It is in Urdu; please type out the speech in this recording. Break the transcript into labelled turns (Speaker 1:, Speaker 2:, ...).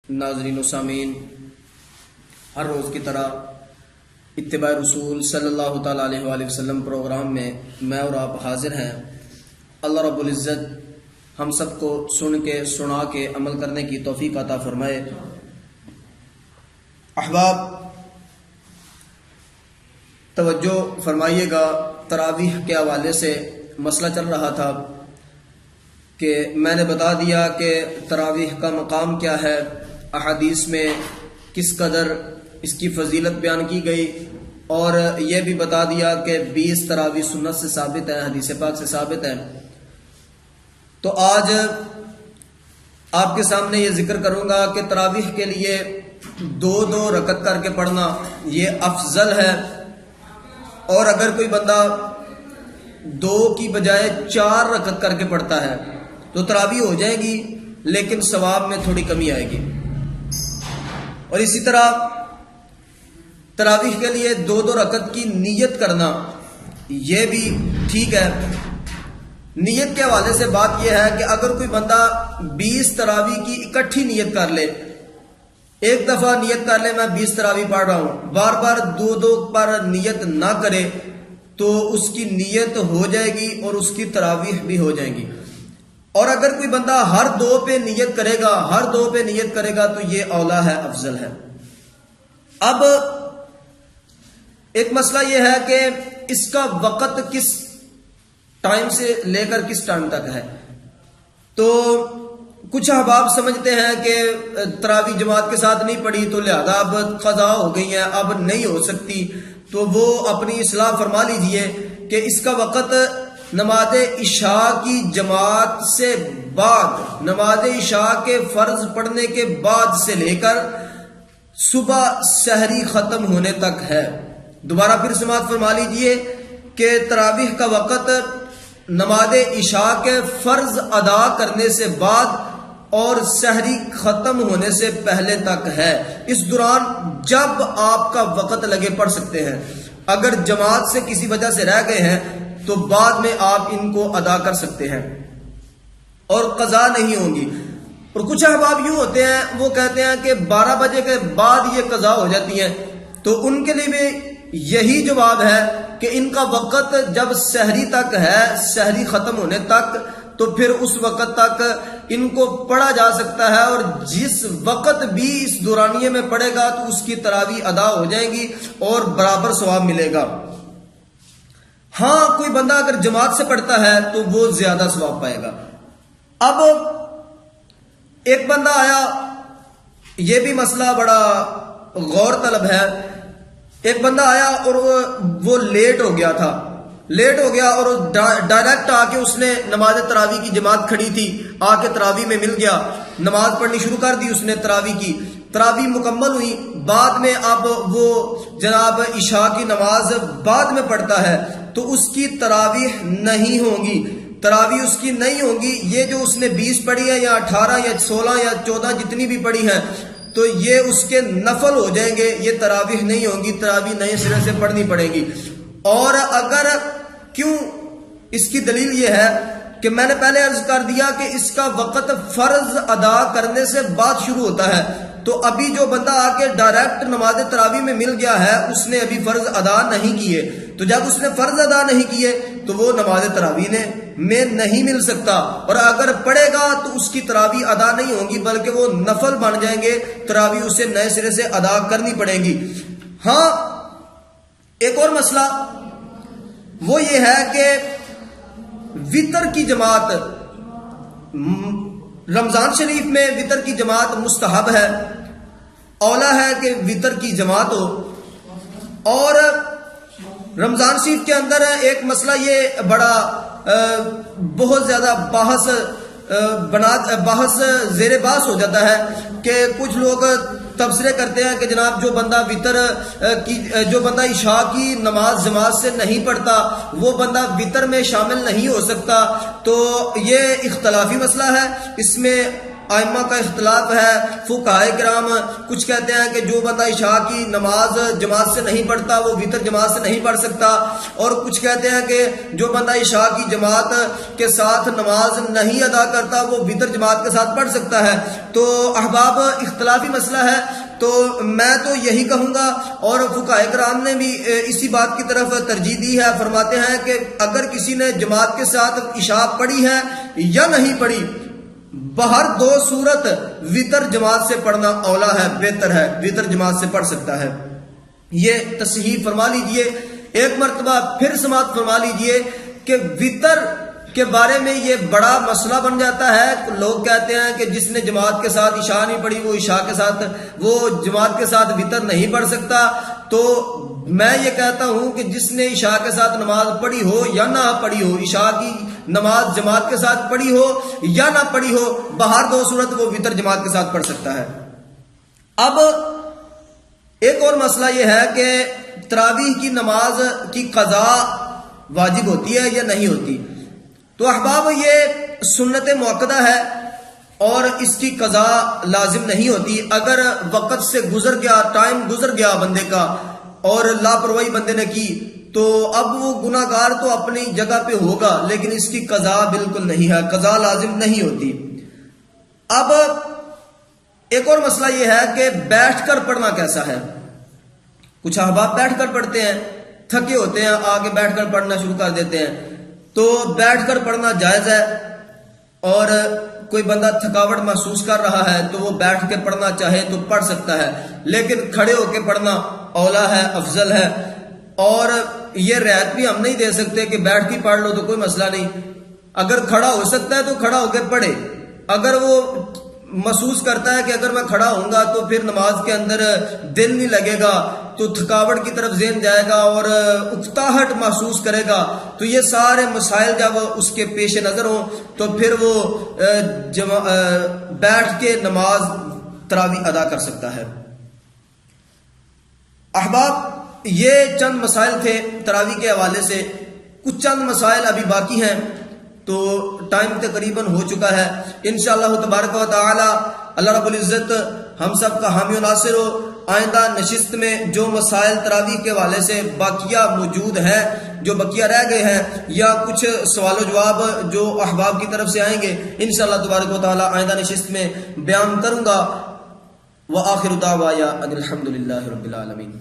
Speaker 1: ناظرین و سامعین، ہر روز کی طرح اتباع رسول صلی اللہ تعالیٰ علیہ وآلہ وسلم پروگرام میں میں اور آپ حاضر ہیں۔ اللہ رب العزت ہم سب کو سن کے سنا کے عمل کرنے کی توفیق عطا فرمائے۔ احباب توجہ فرمائیے گا، تراویح کے حوالے سے مسئلہ چل رہا تھا کہ میں نے بتا دیا کہ تراویح کا مقام کیا ہے، احادیث میں کس قدر اس کی فضیلت بیان کی گئی، اور یہ بھی بتا دیا کہ 20 تراویح سنت سے ثابت ہے، حدیث پاک سے ثابت ہے۔ تو آج آپ کے سامنے یہ ذکر کروں گا کہ تراویح کے لیے 2 رکعت کر کے پڑھنا یہ افضل ہے، اور اگر کوئی بندہ 2 کی بجائے 4 رکعت کر کے پڑھتا ہے تو تراویح ہو جائے گی، لیکن ثواب میں تھوڑی کمی آئے گی۔ اور اسی طرح تراویح کے لیے 2 رکعت کی نیت کرنا یہ بھی ٹھیک ہے۔ نیت کے حوالے سے بات یہ ہے کہ اگر کوئی بندہ 20 تراویح کی اکٹھی نیت کر لے، ایک دفعہ نیت کر لے میں 20 تراویح پڑھ رہا ہوں، بار بار 2 پر نیت نہ کرے تو اس کی نیت ہو جائے گی اور اس کی تراویح بھی ہو جائیں گی۔ اور اگر کوئی بندہ ہر 2 پہ نیت کرے گا تو یہ اولا ہے، افضل ہے۔ اب ایک مسئلہ یہ ہے کہ اس کا وقت کس ٹائم سے لے کر کس ٹائم تک ہے۔ تو کچھ احباب سمجھتے ہیں کہ تراویح جماعت کے ساتھ نہیں پڑھی تو لہذا اب قضا ہو گئی ہے، اب نہیں ہو سکتی، تو وہ اپنی اصلاح فرما لیجئے کہ اس کا وقت نماز عشاء کی جماعت سے بعد، نماز عشاء کے فرض پڑھنے کے بعد سے لے کر صبح سحری ختم ہونے تک ہے۔ دوبارہ پھر سماعت فرما لیجئے کہ تراویح کا وقت نماز عشاء کے فرض ادا کرنے سے بعد اور سحری ختم ہونے سے پہلے تک ہے۔ اس دوران جب آپ کا وقت لگے پڑھ سکتے ہیں۔ اگر جماعت سے کسی وجہ سے رہ گئے ہیں تو بعد میں آپ ان کو ادا کر سکتے ہیں اور قضا نہیں ہوں گی۔ اور کچھ احباب یوں ہوتے ہیں، وہ کہتے ہیں کہ 12 بجے کے بعد یہ قضا ہو جاتی ہیں، تو ان کے لیے بھی یہی جواب ہے کہ ان کا وقت جب سحری تک ہے، سحری ختم ہونے تک، تو پھر اس وقت تک ان کو پڑھا جا سکتا ہے، اور جس وقت بھی اس دورانیے میں پڑھے گا تو اس کی تراویح ادا ہو جائیں گی اور برابر ثواب ملے گا۔ ہاں کوئی بندہ اگر جماعت سے پڑھتا ہے تو وہ زیادہ ثواب پائے گا۔ اب ایک بندہ آیا، یہ بھی مسئلہ بڑا غور طلب ہے، ایک بندہ آیا اور وہ لیٹ ہو گیا اور ڈائریکٹ آ کے اس نے نماز تراویح کی جماعت کھڑی تھی، آ کے تراویح میں مل گیا، نماز پڑھنی شروع کر دی اس نے، تراویح کی، تراویح مکمل ہوئی، بعد میں اب وہ جناب عشاء کی نماز بعد میں پڑھتا ہے تو اس کی تراویح نہیں ہوگی، تراویح اس کی نہیں ہوگی۔ یہ جو اس نے 20 پڑھی ہے یا 18 یا 16 یا 14 جتنی بھی پڑھی ہیں تو یہ اس کے نفل ہو جائیں گے، یہ تراویح نہیں ہوگی، تراویح نئے سرے سے پڑھنی پڑے گی۔ اور اگر کیوں، اس کی دلیل یہ ہے کہ میں نے پہلے عرض کر دیا کہ اس کا وقت فرض ادا کرنے سے بعد شروع ہوتا ہے، تو ابھی جو بندہ آ کے ڈائریکٹ نماز تراویح میں مل گیا ہے اس نے ابھی فرض ادا نہیں کیے، تو جب اس نے فرض ادا نہیں کیے تو وہ نماز تراویح میں نہیں مل سکتا، اور اگر پڑھے گا تو اس کی تراویح ادا نہیں ہوگی بلکہ وہ نفل بن جائیں گے، تراویح اسے نئے سرے سے ادا کرنی پڑے گی۔ ہاں ایک اور مسئلہ وہ یہ ہے کہ وتر کی جماعت، رمضان شریف میں وتر کی جماعت مستحب ہے، اولا ہے کہ وتر کی جماعت ہو۔ اور رمضان شریف کے اندر ایک مسئلہ یہ بڑا بہت زیادہ بحث زیر بحث ہو جاتا ہے کہ کچھ لوگ تبصرے کرتے ہیں کہ جناب جو بندہ عشاء کی نماز جماعت سے نہیں پڑھتا وہ بندہ وتر میں شامل نہیں ہو سکتا، تو یہ اختلافی مسئلہ ہے، اس میں ائمہ کا اختلاف ہے، فقہائے کرام کچھ کہتے ہیں کہ جو بندہ عشاء کی نماز جماعت سے نہیں پڑھتا وہ وتر جماعت سے نہیں پڑھ سکتا، اور کچھ کہتے ہیں کہ جو بندہ عشاء کی جماعت کے ساتھ نماز نہیں ادا کرتا وہ وتر جماعت کے ساتھ پڑھ سکتا ہے۔ تو احباب اختلافی مسئلہ ہے، تو میں تو یہی کہوں گا، اور فقہائے کرام نے بھی اسی بات کی طرف ترجیح دی ہے، فرماتے ہیں کہ اگر کسی نے جماعت کے ساتھ عشاء پڑھی ہے یا نہیں پڑھی، بہر دو صورت وتر جماعت سے پڑھنا اولا ہے، بہتر ہے، وتر جماعت سے پڑھ سکتا ہے۔ یہ تصحیح فرما لیجئے، ایک مرتبہ پھر سماعت فرما لیجئے کہ وتر کے بارے میں یہ بڑا مسئلہ بن جاتا ہے۔ لوگ کہتے ہیں کہ جس نے جماعت کے ساتھ عشاء نہیں پڑھی وہ جماعت کے ساتھ وتر نہیں پڑھ سکتا۔ تو میں یہ کہتا ہوں کہ جس نے عشاء کے ساتھ نماز پڑھی ہو یا نہ پڑھی ہو، عشاء کی نماز جماعت کے ساتھ پڑھی ہو یا نہ پڑھی ہو، بہر دو صورت وہ وتر جماعت کے ساتھ پڑھ سکتا ہے۔ اب ایک اور مسئلہ یہ ہے کہ تراویح کی نماز کی قضا واجب ہوتی ہے یا نہیں ہوتی۔ تو احباب یہ سنت مؤکدہ ہے اور اس کی قضا لازم نہیں ہوتی۔ اگر وقت سے گزر گیا، ٹائم گزر گیا بندے کا اور لاپرواہی بندے نے کی، تو اب وہ گناہ گار تو اپنی جگہ پہ ہوگا، لیکن اس کی قضا بالکل نہیں ہے، قضا لازم نہیں ہوتی۔ اب ایک اور مسئلہ یہ ہے کہ بیٹھ کر پڑھنا کیسا ہے۔ کچھ احباب بیٹھ کر پڑھتے ہیں، تھکے ہوتے ہیں، آگے بیٹھ کر پڑھنا شروع کر دیتے ہیں، تو بیٹھ کر پڑھنا جائز ہے، اور کوئی بندہ تھکاوٹ محسوس کر رہا ہے تو وہ بیٹھ کے پڑھنا چاہے تو پڑھ سکتا ہے، لیکن کھڑے ہو کے پڑھنا اولا ہے، افضل ہے۔ اور یہ رعایت بھی ہم نہیں دے سکتے کہ بیٹھ کے پڑھ لو تو کوئی مسئلہ نہیں، اگر کھڑا ہو سکتا ہے تو کھڑا ہو کے پڑھے۔ اگر وہ محسوس کرتا ہے کہ اگر میں کھڑا ہوں گا تو پھر نماز کے اندر دل نہیں لگے گا، تو تھکاوٹ کی طرف ذہن جائے گا اور اکتاہٹ محسوس کرے گا، تو یہ سارے مسائل جب اس کے پیش نظر ہوں تو پھر وہ بیٹھ کے نماز تراویح ادا کر سکتا ہے۔ احباب یہ چند مسائل تھے تراویح کے حوالے سے، کچھ چند مسائل ابھی باقی ہیں، تو ٹائم تقریباً ہو چکا ہے۔ انشاءاللہ تبارک و تعالی اللہ رب العزت ہم سب کا حامی و ناصر ہو۔ آئندہ نشست میں جو مسائل تراویح کے حوالے سے باقیہ موجود ہیں، جو بقیہ رہ گئے ہیں، یا کچھ سوال و جواب جو احباب کی طرف سے آئیں گے، انشاءاللہ تبارک و تعالی آئندہ نشست میں بیان کروں گا۔ وآخر دعوایا ان الحمدللہ رب العالمین۔